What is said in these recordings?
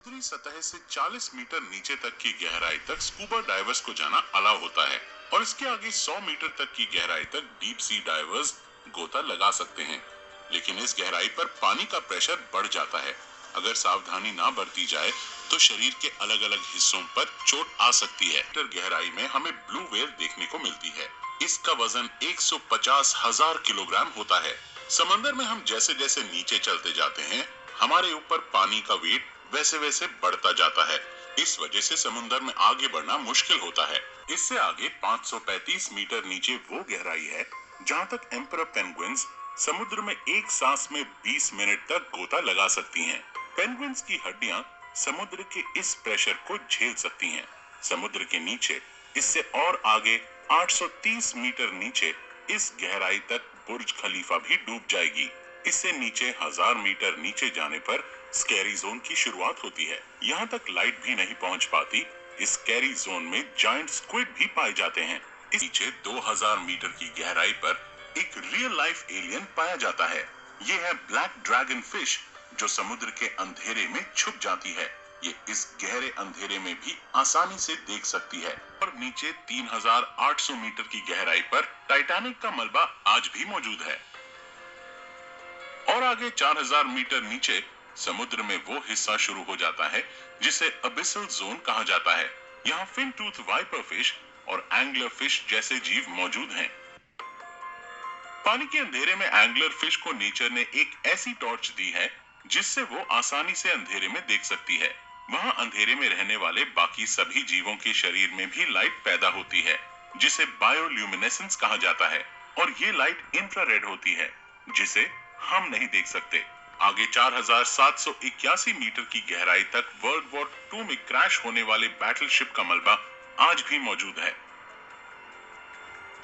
समुद्री सतह से 40 मीटर नीचे तक की गहराई तक स्कूबा डाइवर्स को जाना अलाउ होता है और इसके आगे 100 मीटर तक की गहराई तक डीप सी डाइवर्स गोता लगा सकते हैं। लेकिन इस गहराई पर पानी का प्रेशर बढ़ जाता है। अगर सावधानी ना बरती जाए तो शरीर के अलग अलग हिस्सों पर चोट आ सकती है। मीटर गहराई में हमें ब्लू व्हेल देखने को मिलती है। इसका वजन 150,000 किलोग्राम होता है। समंदर में हम जैसे जैसे नीचे चलते जाते हैं, हमारे ऊपर पानी का वेट वैसे वैसे बढ़ता जाता है। इस वजह से समुद्र में आगे बढ़ना मुश्किल होता है। इससे आगे 535 मीटर नीचे वो गहराई है जहाँ तक एम्परर पेंगुइन्स समुद्र में एक सांस में 20 मिनट तक गोता लगा सकती हैं। पेंगुइन्स की हड्डियां समुद्र के इस प्रेशर को झेल सकती हैं। समुद्र के नीचे इससे और आगे 830 मीटर नीचे इस गहराई तक बुर्ज खलीफा भी डूब जाएगी। इससे नीचे 1000 मीटर नीचे जाने पर स्कैरी जोन की शुरुआत होती है। यहाँ तक लाइट भी नहीं पहुँच पाती। इस स्कैरी जोन में जायंट स्क्विड भी पाए जाते हैं। इस नीचे 2000 मीटर की गहराई पर एक रियल लाइफ एलियन पाया जाता है। ये है ब्लैक ड्रैगन फिश, जो समुद्र के अंधेरे में छुप जाती है। ये इस गहरे अंधेरे में भी आसानी से देख सकती है। और नीचे 3800 मीटर की गहराई पर टाइटैनिक का मलबा आज भी मौजूद है। और आगे 4000 मीटर नीचे समुद्र में वो हिस्सा शुरू हो जाता है जिसे अबिसल जोन कहा जाता है। यहाँ फिन टूथ वाइपर फिश और एंगलर फिश जैसे जीव मौजूद हैं। पानी के अंधेरे में एंगलर फिश को नेचर ने एक ऐसी टॉर्च दी है जिससे वो आसानी से अंधेरे में देख सकती है। वहाँ अंधेरे में रहने वाले बाकी सभी जीवों के शरीर में भी लाइट पैदा होती है जिसे बायोल्यूमिनेसेंस कहा जाता है। और ये लाइट इंफ्रारेड होती है जिसे हम नहीं देख सकते। आगे 4781 मीटर की गहराई तक वर्ल्ड वॉर 2 में क्रैश होने वाले बैटलशिप का मलबा आज भी मौजूद है।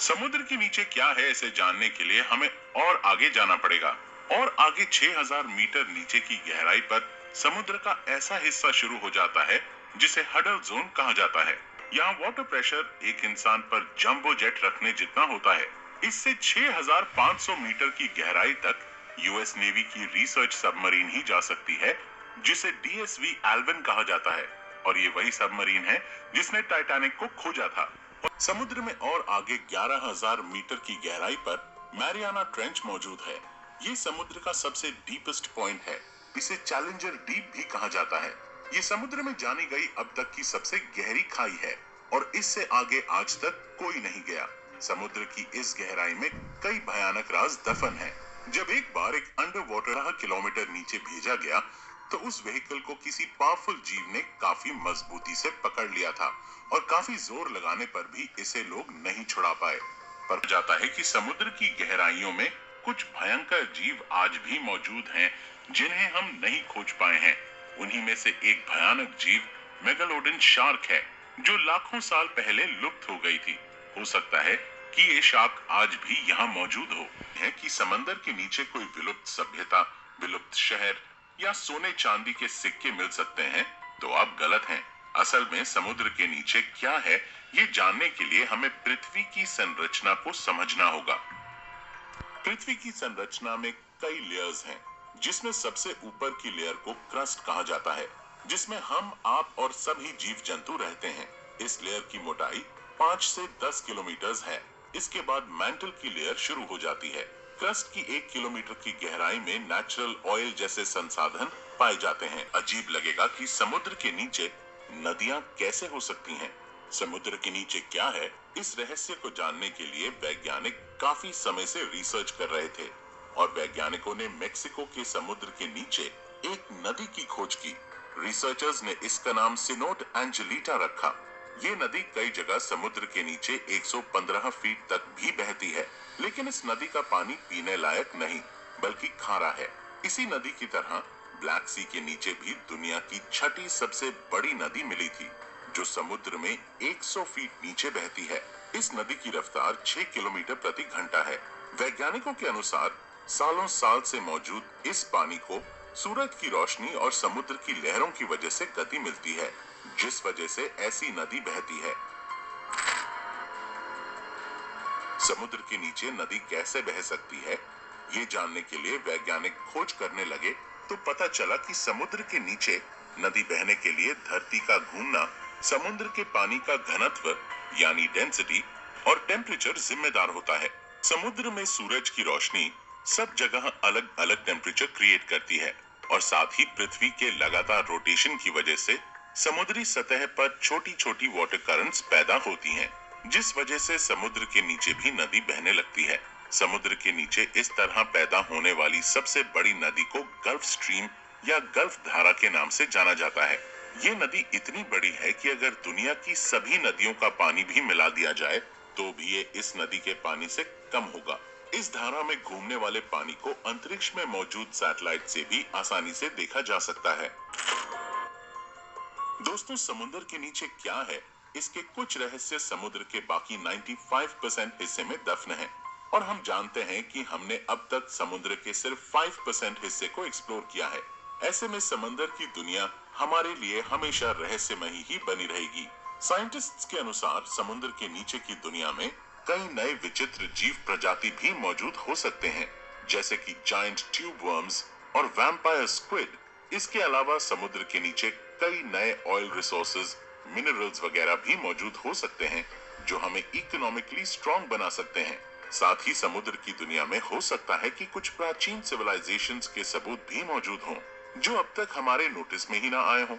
समुद्र के नीचे क्या है इसे जानने के लिए हमें और आगे जाना पड़ेगा। और आगे 6000 मीटर नीचे की गहराई पर समुद्र का ऐसा हिस्सा शुरू हो जाता है जिसे हडल जोन कहा जाता है। यहाँ वाटर प्रेशर एक इंसान पर जंबो जेट रखने जितना होता है। इससे 6500 मीटर की गहराई तक यूएस नेवी की रिसर्च सबमरीन ही जा सकती है जिसे डीएसवी एल्विन कहा जाता है। और ये वही सबमरीन है जिसने टाइटैनिक को खोजा था। समुद्र में और आगे 11000 मीटर की गहराई पर मैरियाना ट्रेंच मौजूद है। ये समुद्र का सबसे डीपेस्ट पॉइंट है। इसे चैलेंजर डीप भी कहा जाता है। ये समुद्र में जानी गई अब तक की सबसे गहरी खाई है और इससे आगे आज तक कोई नहीं गया। समुद्र की इस गहराई में कई भयानक राज दफन है। जब एक बार एक अंडर वाटर किलोमीटर नीचे भेजा गया तो उस व्हीकल को किसी पावरफुल जीव ने काफी मजबूती से पकड़ लिया था और काफी जोर लगाने पर भी इसे लोग नहीं छुड़ा पाए। पर जाता है कि समुद्र की गहराइयों में कुछ भयंकर जीव आज भी मौजूद हैं जिन्हें हम नहीं खोज पाए हैं। उन्हीं में से एक भयानक जीव मेगालोडन शार्क है जो लाखों साल पहले लुप्त हो गई थी। हो सकता है कि ये शार्क आज भी यहाँ मौजूद हो। है कि समंदर के नीचे कोई विलुप्त सभ्यता, विलुप्त शहर या सोने चांदी के सिक्के मिल सकते हैं तो आप गलत हैं। असल में समुद्र के नीचे क्या है ये जानने के लिए हमें पृथ्वी की संरचना को समझना होगा। पृथ्वी की संरचना में कई लेयर्स हैं जिसमें सबसे ऊपर की लेयर को क्रस्ट कहा जाता है जिसमें हम, आप और सभी जीव जंतु रहते हैं। इस लेयर की मोटाई 5 से 10 किलोमीटर है। इसके बाद मैंटल की लेयर शुरू हो जाती है। क्रस्ट की 1 किलोमीटर की गहराई में नेचुरल ऑयल जैसे संसाधन पाए जाते हैं। अजीब लगेगा कि समुद्र के नीचे नदियां कैसे हो सकती हैं। समुद्र के नीचे क्या है, इस रहस्य को जानने के लिए वैज्ञानिक काफी समय से रिसर्च कर रहे थे और वैज्ञानिकों ने मेक्सिको के समुद्र के नीचे एक नदी की खोज की। रिसर्चर्स ने इसका नाम सिनोट एंजेलिटा रखा। ये नदी कई जगह समुद्र के नीचे 115 फीट तक भी बहती है, लेकिन इस नदी का पानी पीने लायक नहीं बल्कि खारा है। इसी नदी की तरह ब्लैक सी के नीचे भी दुनिया की छठी सबसे बड़ी नदी मिली थी जो समुद्र में 100 फीट नीचे बहती है। इस नदी की रफ्तार 6 किलोमीटर प्रति घंटा है। वैज्ञानिकों के अनुसार सालों साल से मौजूद इस पानी को सूरज की रोशनी और समुद्र की लहरों की वजह से गति मिलती है, जिस वजह से ऐसी नदी बहती है। समुद्र के नीचे नदी कैसे बह सकती है, ये जानने के लिए वैज्ञानिक खोज करने लगे तो पता चला कि समुद्र के नीचे नदी बहने के लिए धरती का घूमना, समुद्र के पानी का घनत्व यानी डेंसिटी और टेम्परेचर जिम्मेदार होता है। समुद्र में सूरज की रोशनी सब जगह अलग अलग टेम्परेचर क्रिएट करती है और साथ ही पृथ्वी के लगातार रोटेशन की वजह से समुद्री सतह पर छोटी छोटी वाटर करंट्स पैदा होती हैं, जिस वजह से समुद्र के नीचे भी नदी बहने लगती है। समुद्र के नीचे इस तरह पैदा होने वाली सबसे बड़ी नदी को गल्फ स्ट्रीम या गल्फ धारा के नाम से जाना जाता है। ये नदी इतनी बड़ी है कि अगर दुनिया की सभी नदियों का पानी भी मिला दिया जाए तो भी ये इस नदी के पानी से कम होगा। इस धारा में घूमने वाले पानी को अंतरिक्ष में मौजूद सैटेलाइट से भी आसानी से देखा जा सकता है। दोस्तों, समुद्र के नीचे क्या है, इसके कुछ रहस्य समुद्र के बाकी 95% हिस्से में दफन हैं और हम जानते हैं कि हमने अब तक समुद्र के सिर्फ 5% हिस्से को एक्सप्लोर किया है। ऐसे में समुद्र की दुनिया हमारे लिए हमेशा रहस्यमयी ही बनी रहेगी। साइंटिस्ट्स के अनुसार समुद्र के नीचे की दुनिया में कई नए विचित्र जीव प्रजाति भी मौजूद हो सकते हैं, जैसे कि जायंट ट्यूब वर्म्स और वैम्पायर स्क्विड। इसके अलावा समुद्र के नीचे कई नए ऑयल रिसोर्सेज, मिनरल्स वगैरह भी मौजूद हो सकते हैं जो हमें इकोनॉमिकली स्ट्रॉन्ग बना सकते हैं। साथ ही समुद्र की दुनिया में हो सकता है कि कुछ प्राचीन सिविलाइजेशंस के सबूत भी मौजूद हों जो अब तक हमारे नोटिस में ही ना आए हों।